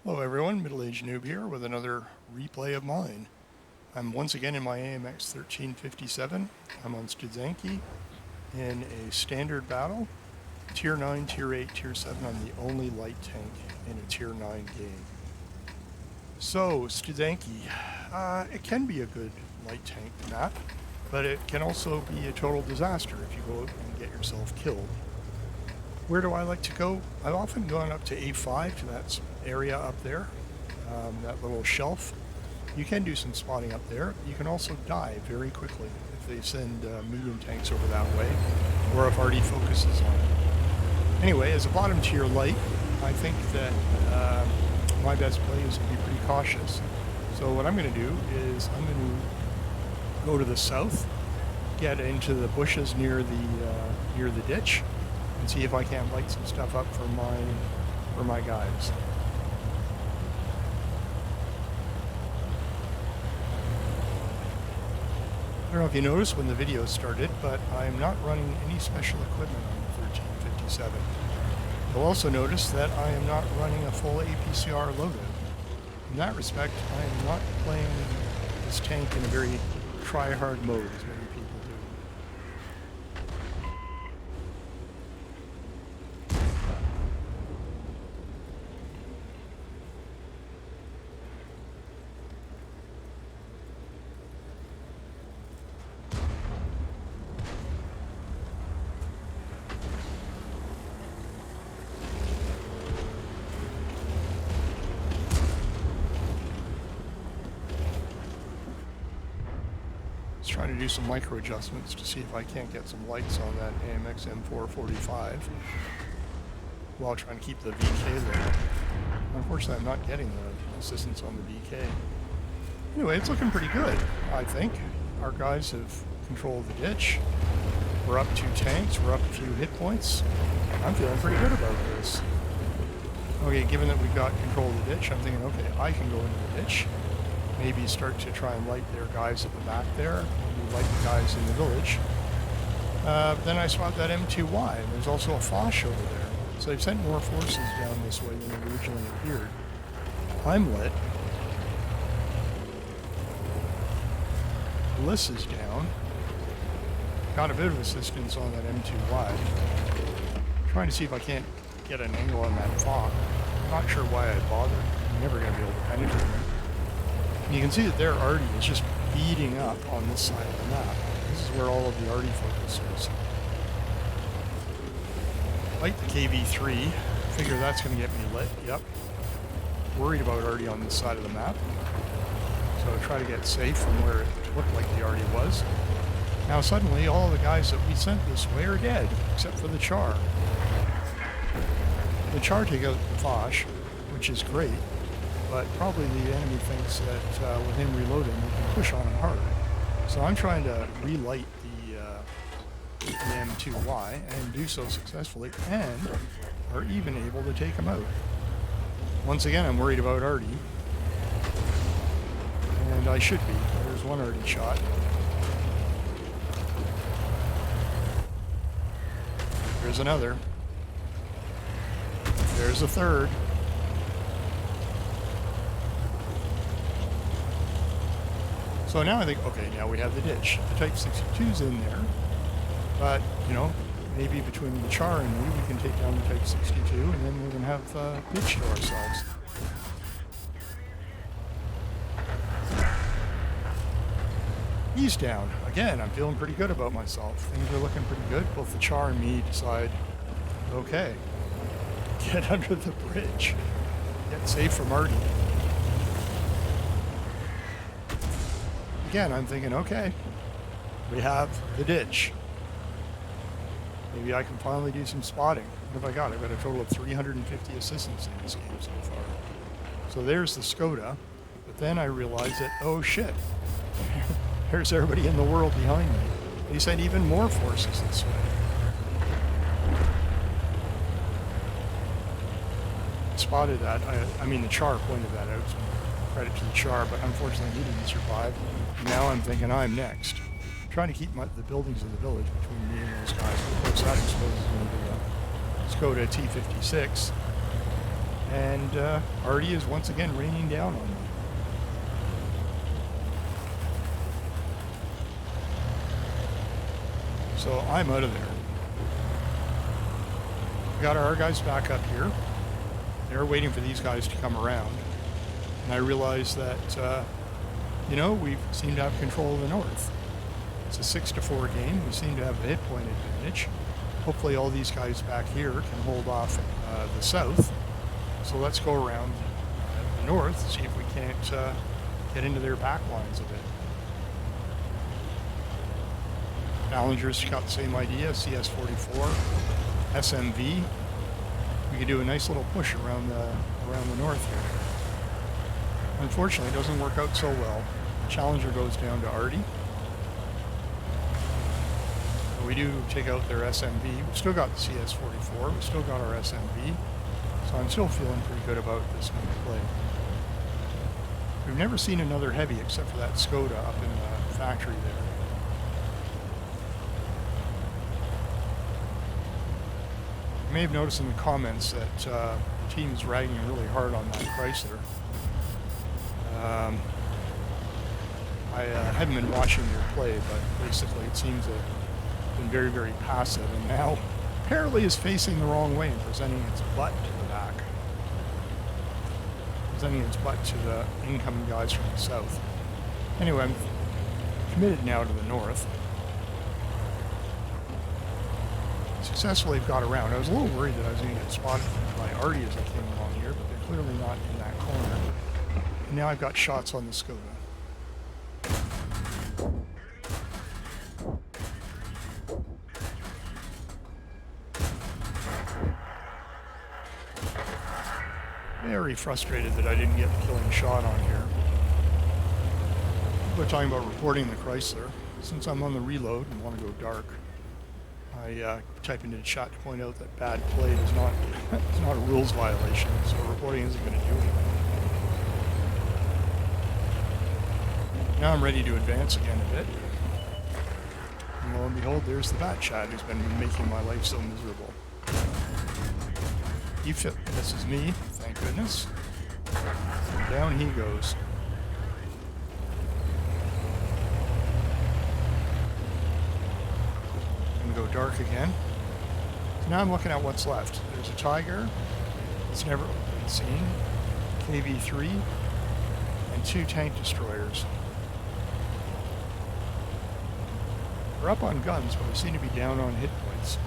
Hello everyone, Middle-Aged Noob here with another replay of mine. I'm once again in my AMX 1357. I'm on Studzianki in a standard battle. Tier 9, Tier 8, Tier 7. I'm the only light tank in a Tier 9 game. So, Studzianki, it can be a good light tank map, but it can also be a total disaster if you go out and get yourself killed. Where do I like to go? I've often gone up to A5 to that area up there, that little shelf. You can do some spotting up there. You can also die very quickly if they send medium tanks over that way, or if Artie focuses on it. Anyway, as a bottom tier light, I think that my best play is to be pretty cautious. So what I'm going to do is I'm going to go to the south, get into the bushes near the ditch, and see if I can't light some stuff up for my guys. I don't know if you noticed when the video started, but I'm not running any special equipment on the 1357. You'll also notice that I am not running a full APCR loadout. In that respect, I am not playing this tank in a very try-hard mode, as many people do. Trying to do some micro adjustments to see if I can't get some lights on that AMX M445 while trying to keep the VK low. Unfortunately, I'm not getting the assistance on the VK. Anyway, it's looking pretty good, I think. Our guys have controlled the ditch. We're up 2 tanks. We're up a few hit points. I'm feeling pretty good about this. Okay, given that we've got control of the ditch, I'm thinking, okay, I can go into the ditch. Maybe start to try and light their guys at the back there, maybe light the guys in the village. Then I spot that M2Y, and there's also a Foch over there. So they've sent more forces down this way than originally appeared. I'm lit. Bliss is down. Got a bit of assistance on that M2Y. Trying to see if I can't get an angle on that Foch. I'm not sure why I bothered. I'm never going to be able to penetrate him. You can see that their Artie is just beating up on this side of the map. This is where all of the Artie focus is. Light the KV3. Figure that's going to get me lit. Yep. Worried about Artie on this side of the map. So try to get safe from where it looked like the Artie was. Now suddenly all the guys that we sent this way are dead, except for the Char. The Char take out the Foch, which is great. But probably the enemy thinks that with him reloading, we can push on him harder. So I'm trying to relight the M2Y and do so successfully, and are even able to take him out. Once again, I'm worried about Artie, and I should be. There's one Artie shot. There's another. There's a third. So now I think, okay, now we have the ditch. The Type 62's in there, but, you know, maybe between the Char and me, we can take down the Type 62, and then we're going to have ditch to ourselves. He's down. Again, I'm feeling pretty good about myself. Things are looking pretty good. Both the Char and me decide, okay, get under the bridge. Get safe from Artie. Again, I'm thinking, okay, we have the ditch. Maybe I can finally do some spotting. What have I got? I've got a total of 350 assistants in this game so far. So there's the Skoda, but then I realized that, oh shit, there's everybody in the world behind me. They sent even more forces this way. Spotted that. I mean, the Char pointed that out. So credit to the Char, but unfortunately he didn't survive. Now I'm thinking I'm next. I'm trying to keep the buildings of the village between me and those guys. Of course, that exposes me to the Skoda T56. And Artie is once again raining down on me. So I'm out of there. We got our guys back up here. They're waiting for these guys to come around. And I realized that, we seem to have control of the north. It's a 6-4 game. We seem to have a hit point advantage. Hopefully all these guys back here can hold off the south. So let's go around the north, see if we can't get into their back lines a bit. Challenger's got the same idea, CS-44, SMV. We could do a nice little push around the north here. Unfortunately, it doesn't work out so well. Challenger goes down to Artie. We do take out their SMV. We've still got the CS-44. We've still got our SMV. So I'm still feeling pretty good about this kind of play. We've never seen another heavy except for that Skoda up in the factory there. You may have noticed in the comments that the team's ragging really hard on that Chrysler. I haven't been watching their play, but basically it seems that it's been very, very passive, and now apparently is facing the wrong way and presenting its butt to the back. Presenting its butt to the incoming guys from the south. Anyway, I'm committed now to the north. Successfully got around. I was a little worried that I was going to get spotted by Artie as I came along here, but they're clearly not in that corner. And now I've got shots on the Skoda. Very frustrated that I didn't get the killing shot on here. We're talking about reporting the Chrysler. Since I'm on the reload and want to go dark, I type into the chat to point out that bad play is not it's not a rules violation, so reporting isn't going to do anything. Now I'm ready to advance again a bit. And lo and behold, there's the Bat Chad who's been making my life so miserable. This is me, thank goodness. And down he goes. And go dark again. So now I'm looking at what's left. There's a Tiger, it's never been seen, KV-3, and 2 tank destroyers. We're up on guns, but we seem to be down on hit points.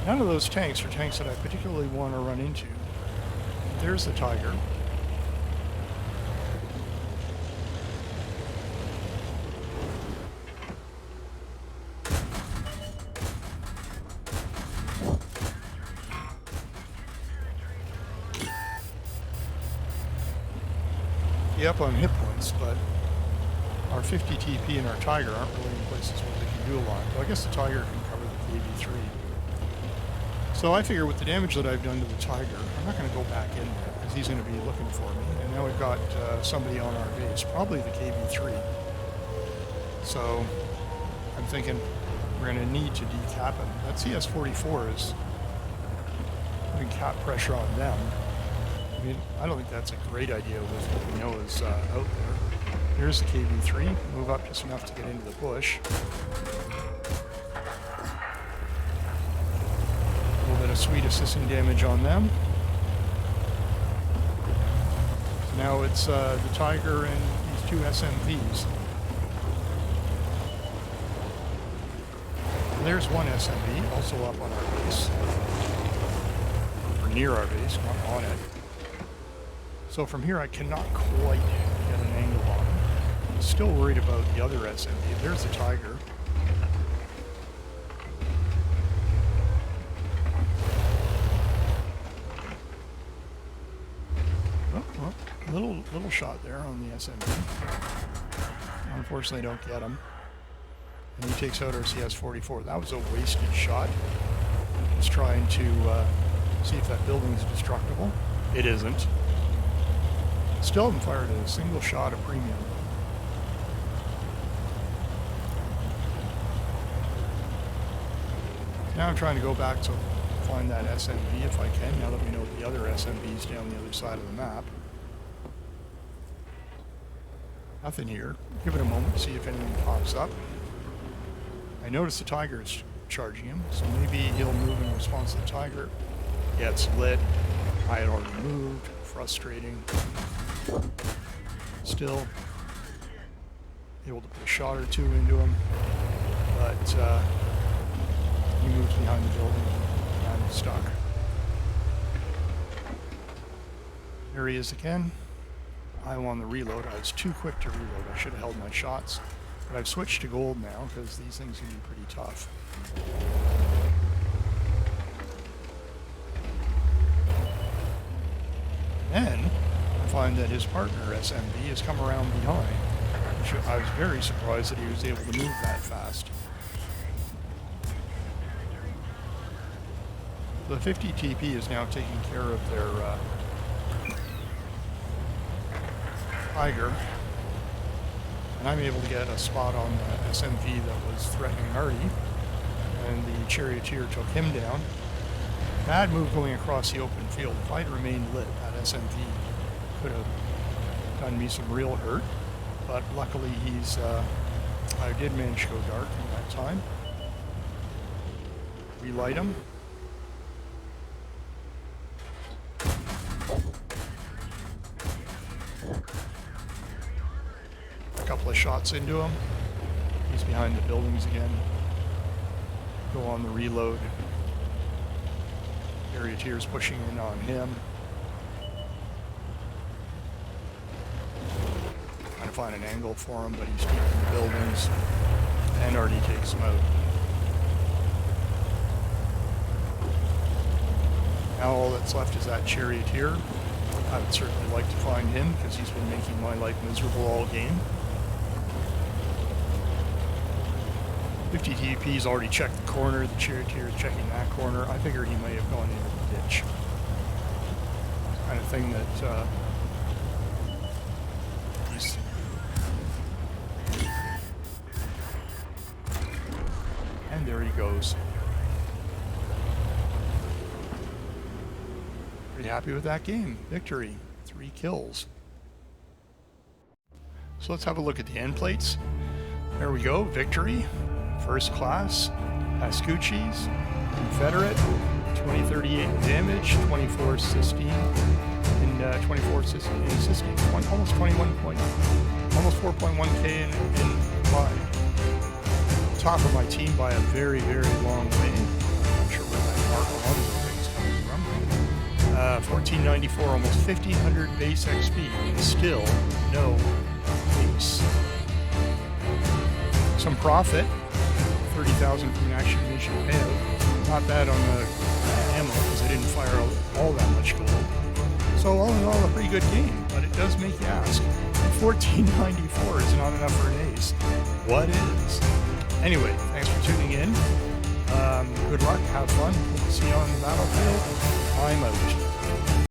None of those tanks are tanks that I particularly want to run into. There's the Tiger. Be up on hit points, but our 50 TP and our Tiger aren't really in places where they can do a lot. Well, I guess the Tiger can cover the KV-3. So I figure with the damage that I've done to the Tiger, I'm not going to go back in there because he's going to be looking for me. And now we've got somebody on our base, probably the KV-3. So I'm thinking we're going to need to decap him. That CS-44 is putting cap pressure on them. I mean, I don't think that's a great idea with what we know is out there. Here's the KV-3, move up just enough to get into the bush. A little bit of sweet assisting damage on them. So now it's the Tiger and these 2 SMVs. And there's one SMV, also up on our base. Or near our base, not on it. So from here I cannot quite get an angle on him. I'm still worried about the other SMV. There's the Tiger. Little shot there on the SMV. Unfortunately, don't get him. And he takes out our CS-44. That was a wasted shot. Just trying to see if that building is destructible. It isn't. Still haven't fired a single shot of premium. Now I'm trying to go back to find that SMV if I can, now that we know the other SMV's down the other side of the map. Nothing here. Give it a moment to see if anything pops up. I notice the tiger's charging him, so maybe he'll move in response to the tiger. Yeah, it's lit. I had already moved. Frustrating. Still able to put a shot or two into him, but he moves behind the building. I'm stuck. There he is again. I'm on the reload. I was too quick to reload. I should have held my shots. But I've switched to gold now because these things can be pretty tough. Then I find that his partner, SMB, has come around behind. I was very surprised that he was able to move that fast. The 50 TP is now taking care of their tiger, and I'm able to get a spot on the SMV that was threatening Artie, and the charioteer took him down. Bad move going across the open field. If I'd remained lit, that SMV could have done me some real hurt, but luckily I did manage to go dark in that time. Relight him. A couple of shots into him. He's behind the buildings again. Go on the reload. Charioteer's pushing in on him. Trying to find an angle for him, but he's behind the buildings. And already takes him out. Now all that's left is that charioteer. I would certainly like to find him because he's been making my life miserable all game. 50 TP's already checked the corner. The charioteer is checking that corner. I figured he may have gone into the ditch. Kind of thing that he's... And there he goes. Pretty happy with that game. Victory. 3 kills. So let's have a look at the end plates. There we go. Victory. First class. Pascucci's. Confederate. 2038 damage. 24 cystine. And 24 cystine. Almost 21 point. Almost 4.1k in by. Top of my team by a very, very long way. I'm not sure where that mark on the thing's coming from. 1494, almost 1500 base XP, and still no base. Some profit, 30,000 from an action mission payout. Not bad on the ammo because I didn't fire all that much gold. So all in all, a pretty good game, but it does make you ask, 1494 is not enough for an ace. What is? Anyway, thanks for tuning in. Good luck, have fun. See you on the battlefield. I'm out.